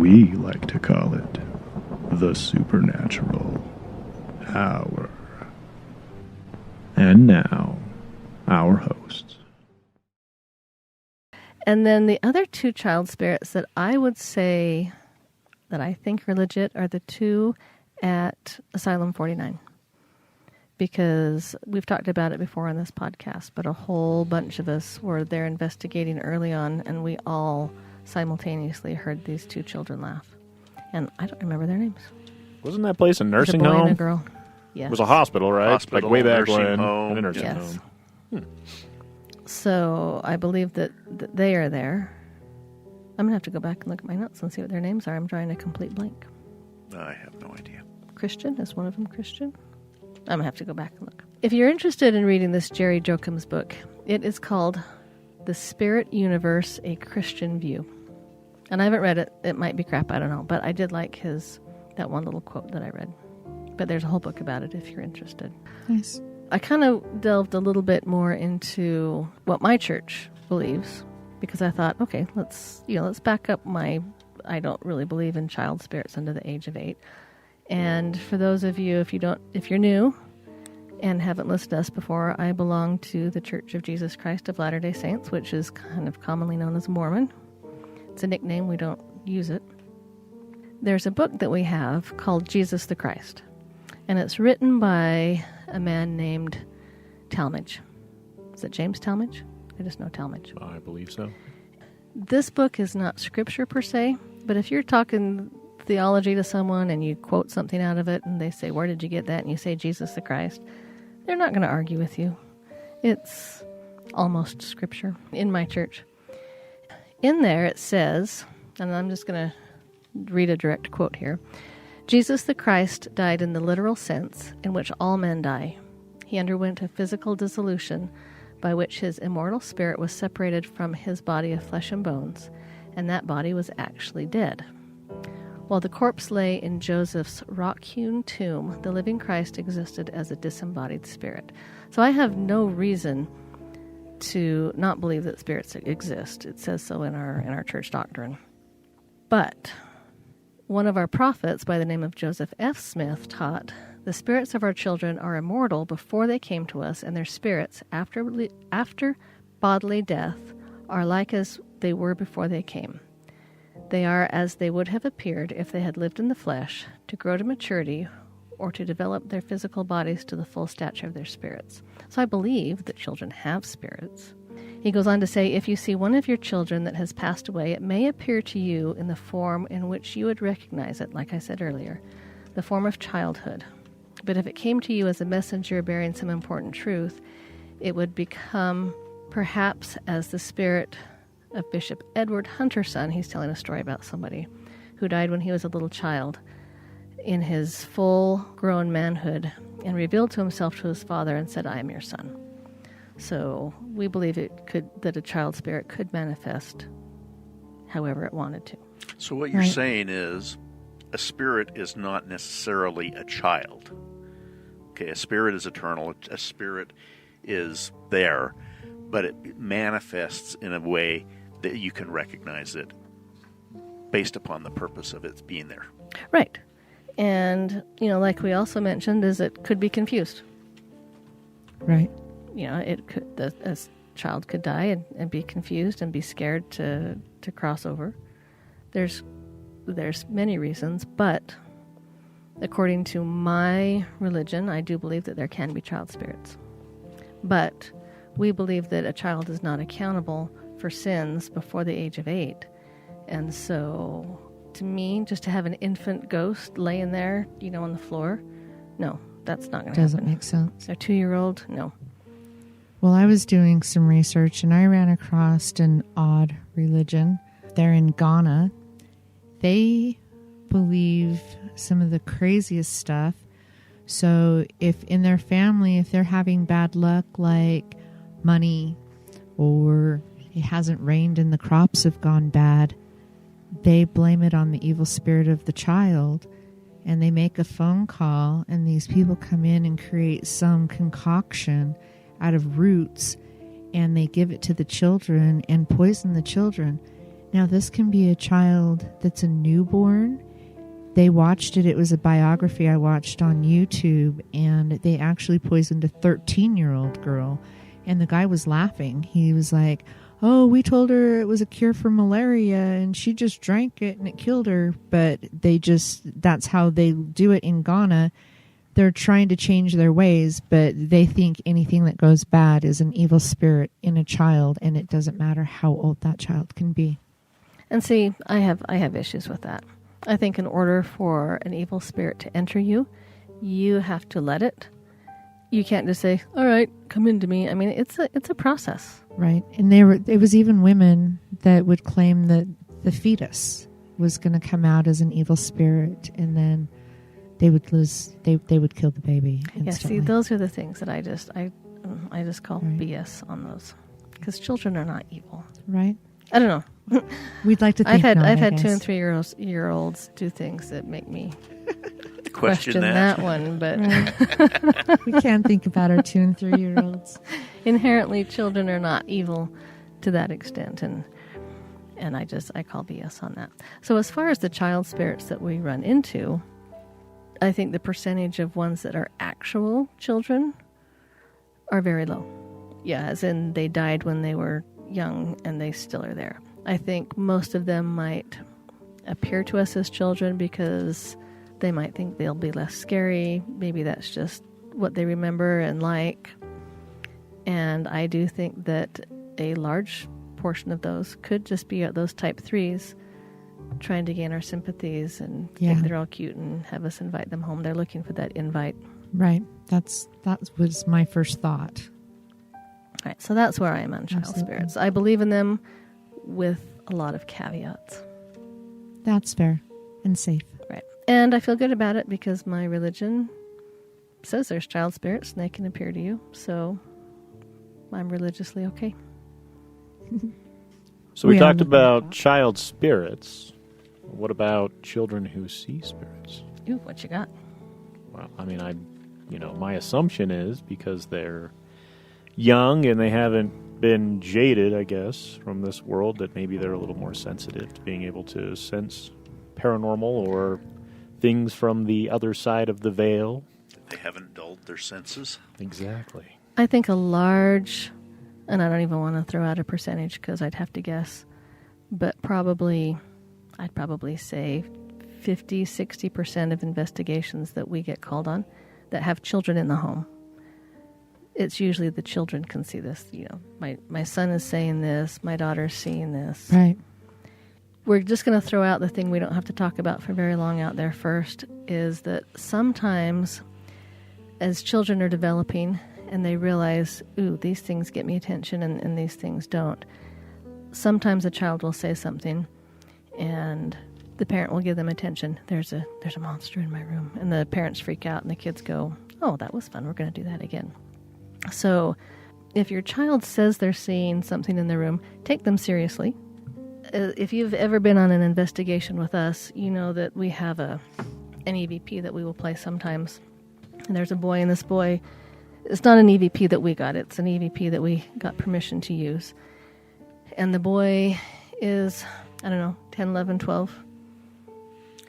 We like to call it the Supernatural Hour. And now, our hosts. And then the other two child spirits that I would say that I think are legit are the two at Asylum 49. Because we've talked about it before on this podcast, but a whole bunch of us were there investigating early on, and we all simultaneously heard these two children laugh. And I don't remember their names. Wasn't that place a nursing a boy home? And a girl. Yes. It was a hospital, right? Hospital, like way back nursing when. home. And a nursing Yes. home. So I believe that they are there. I'm going to have to go back and look at my notes and see what their names are. I'm drawing a complete blank. I have no idea. Christian? Is one of them Christian? I'm going to have to go back and look. If you're interested in reading this Jerry Joachim's book, it is called The Spirit Universe, A Christian View. And I haven't read it. It might be crap, I don't know. But I did like that one little quote that I read. But there's a whole book about it if you're interested. Nice. I kind of delved a little bit more into what my church believes, because I thought, okay, let's back up I don't really believe in child spirits under the age of 8. And for those of you, if you're new and haven't listened to us before, I belong to the Church of Jesus Christ of Latter-day Saints, which is kind of commonly known as Mormon. It's a nickname, we don't use it. There's a book that we have called Jesus the Christ, and it's written by a man named Talmage. Is it James Talmage? I just know Talmage. I believe so. This book is not scripture per se, but if you're talking theology to someone and you quote something out of it and they say, where did you get that? And you say Jesus the Christ, they're not going to argue with you. It's almost scripture in my church. In there it says, and I'm just going to read a direct quote here, Jesus the Christ died in the literal sense in which all men die. He underwent a physical dissolution by which his immortal spirit was separated from his body of flesh and bones, and that body was actually dead. While the corpse lay in Joseph's rock-hewn tomb, the living Christ existed as a disembodied spirit. So I have no reason to not believe that spirits exist. It says so in our church doctrine. But one of our prophets by the name of Joseph F. Smith taught, the spirits of our children are immortal before they came to us, and their spirits, after bodily death, are like as they were before they came. They are as they would have appeared if they had lived in the flesh, to grow to maturity, or to develop their physical bodies to the full stature of their spirits. So I believe that children have spirits. He goes on to say, if you see one of your children that has passed away, it may appear to you in the form in which you would recognize it, like I said earlier, the form of childhood. But if it came to you as a messenger bearing some important truth, it would become perhaps as the spirit of Bishop Edward Hunter's son. He's telling a story about somebody who died when he was a little child in his full-grown manhood and revealed to himself to his father and said, I am your son. So we believe that a child spirit could manifest however it wanted to. So what you're saying is a spirit is not necessarily a child. Okay, a spirit is eternal. A spirit is there, but it manifests in a way that you can recognize it based upon the purpose of its being there. Right. And, like we also mentioned, is it could be confused. Right. A child could die and be confused and be scared to cross over. There's many reasons, but according to my religion, I do believe that there can be child spirits. But we believe that a child is not accountable for sins before the age of 8. And so, to me, just to have an infant ghost laying there, on the floor, no, that's not going to happen. Doesn't make sense. A 2-year-old, no. Well, I was doing some research and I ran across an odd religion. They're in Ghana. They believe some of the craziest stuff. So if in their family, if they're having bad luck, like money, or it hasn't rained and the crops have gone bad, they blame it on the evil spirit of the child. And they make a phone call and these people come in and create some concoction out of roots, and they give it to the children and poison the children. Now, this can be a child that's a newborn. They watched it. It was a biography I watched on YouTube, and they actually poisoned a 13-year-old girl. And the guy was laughing. He was like, oh, we told her it was a cure for malaria, and she just drank it, and it killed her. But that's how they do it in Ghana. They're trying to change their ways, but they think anything that goes bad is an evil spirit in a child, and it doesn't matter how old that child can be. And see, I have issues with that. I think in order for an evil spirit to enter you, you have to let it. You can't just say, all right, come into me. I mean, it's a process. Right. And it was even women that would claim that the fetus was going to come out as an evil spirit, and then they would kill the baby instantly. Yeah, see, those are the things that I just call Right. BS on those. Because children are not evil. Right. I don't know. We'd like to think I've had I 2 and guess. 3-year-olds do things that make me Question that one, but Right. We can't think about our 2 and 3-year-olds. inherently children are not evil to that extent, and I call BS on that. So as far as the child spirits that we run into, I think the percentage of ones that are actual children are very low. Yeah, as in they died when they were young and they still are there. I think most of them might appear to us as children because they might think they'll be less scary. Maybe that's just what they remember and like. And I do think that a large portion of those could just be those type 3s trying to gain our sympathies and think they're all cute and have us invite them home. They're looking for that invite. Right. That was my first thought. All right, so that's where I am on child Absolutely. spirits. I believe in them with a lot of caveats. That's fair and safe. Right. And I feel good about it because my religion says there's child spirits and they can appear to you. So I'm religiously okay. So we We talked are about child spirits. What about children who see spirits? Ooh, what you got? Well, I mean, my assumption is because they're young and they haven't been jaded, I guess, from this world, that maybe they're a little more sensitive to being able to sense paranormal or things from the other side of the veil. They haven't dulled their senses. Exactly. I think a large, and I don't even want to throw out a percentage because I'd have to guess, but I'd probably say 50, 60% of investigations that we get called on that have children in the home. It's usually the children can see this. You know, my son is saying this, my daughter's seeing this. Right. We're just going to throw out the thing we don't have to talk about for very long out there first, is that sometimes as children are developing and they realize, ooh, these things get me attention and these things don't, sometimes a child will say something and the parent will give them attention. There's a monster in my room. And the parents freak out and the kids go, oh, that was fun. We're going to do that again. So if your child says they're seeing something in the room, take them seriously. If you've ever been on an investigation with us, you know that we have an EVP that we will play sometimes. And there's a boy, and this boy, it's not an EVP that we got. It's an EVP that we got permission to use. And the boy is, 10, 11, 12.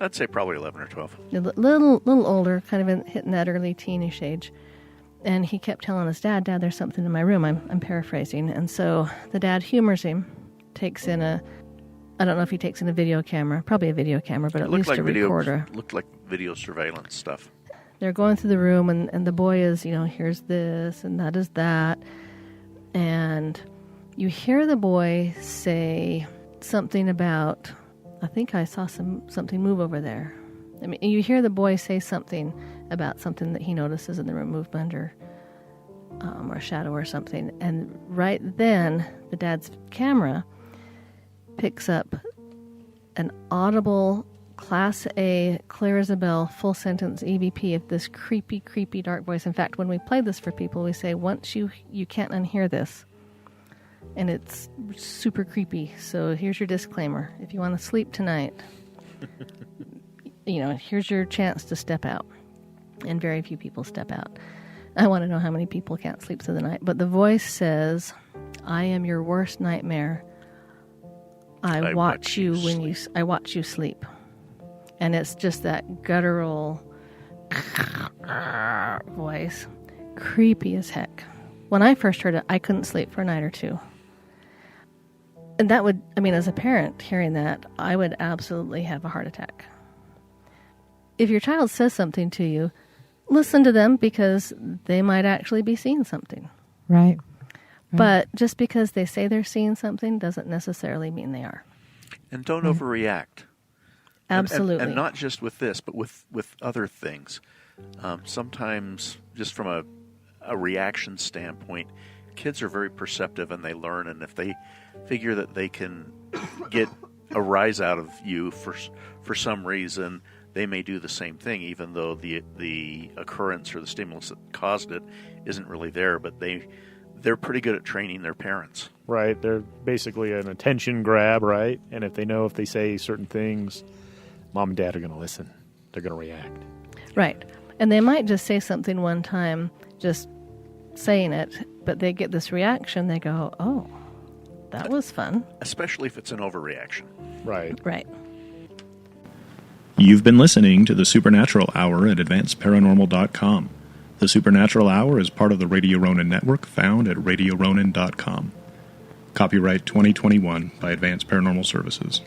I'd say probably 11 or 12. A little older, kind of hitting that early teenish age. And he kept telling his dad, there's something in my room. I'm paraphrasing. And so the dad humors him, takes in I don't know if he takes in a video camera, probably a video camera, but at least a recorder. Looked like video surveillance stuff. They're going through the room, and the boy is, here's this, and that is that. And you hear the boy say something about, I think I saw something move over there. I mean, you hear the boy say something about something that he notices in the room, movement or a shadow or something. And right then, the dad's camera picks up an audible Class A, clear as a bell, full sentence EVP of this creepy, creepy, dark voice. In fact, when we play this for people, we say, once you can't unhear this. And it's super creepy. So here's your disclaimer. If you want to sleep tonight, here's your chance to step out. And very few people step out. I want to know how many people can't sleep through the night. But the voice says, I am your worst nightmare. I watch you I watch you sleep. And it's just that guttural voice. Creepy as heck. When I first heard it, I couldn't sleep for a night or two. And that would, as a parent hearing that, I would absolutely have a heart attack. If your child says something to you, listen to them because they might actually be seeing something. Right. But just because they say they're seeing something doesn't necessarily mean they are. And don't overreact. Absolutely. And not just with this, but with other things. Sometimes, just from a reaction standpoint, kids are very perceptive and they learn. And if they figure that they can get a rise out of you for some reason, they may do the same thing, even though the occurrence or the stimulus that caused it isn't really there. But they're pretty good at training their parents. Right. They're basically an attention grab, right? And if they say certain things, mom and dad are going to listen. They're going to react. Right. And they might just say something one time, just saying it, but they get this reaction. They go, oh, that was fun. Especially if it's an overreaction. Right. Right. You've been listening to the Supernatural Hour at AdvancedParanormal.com. The Supernatural Hour is part of the Radio Ronin network found at RadioRonin.com. Copyright 2021 by Advanced Paranormal Services.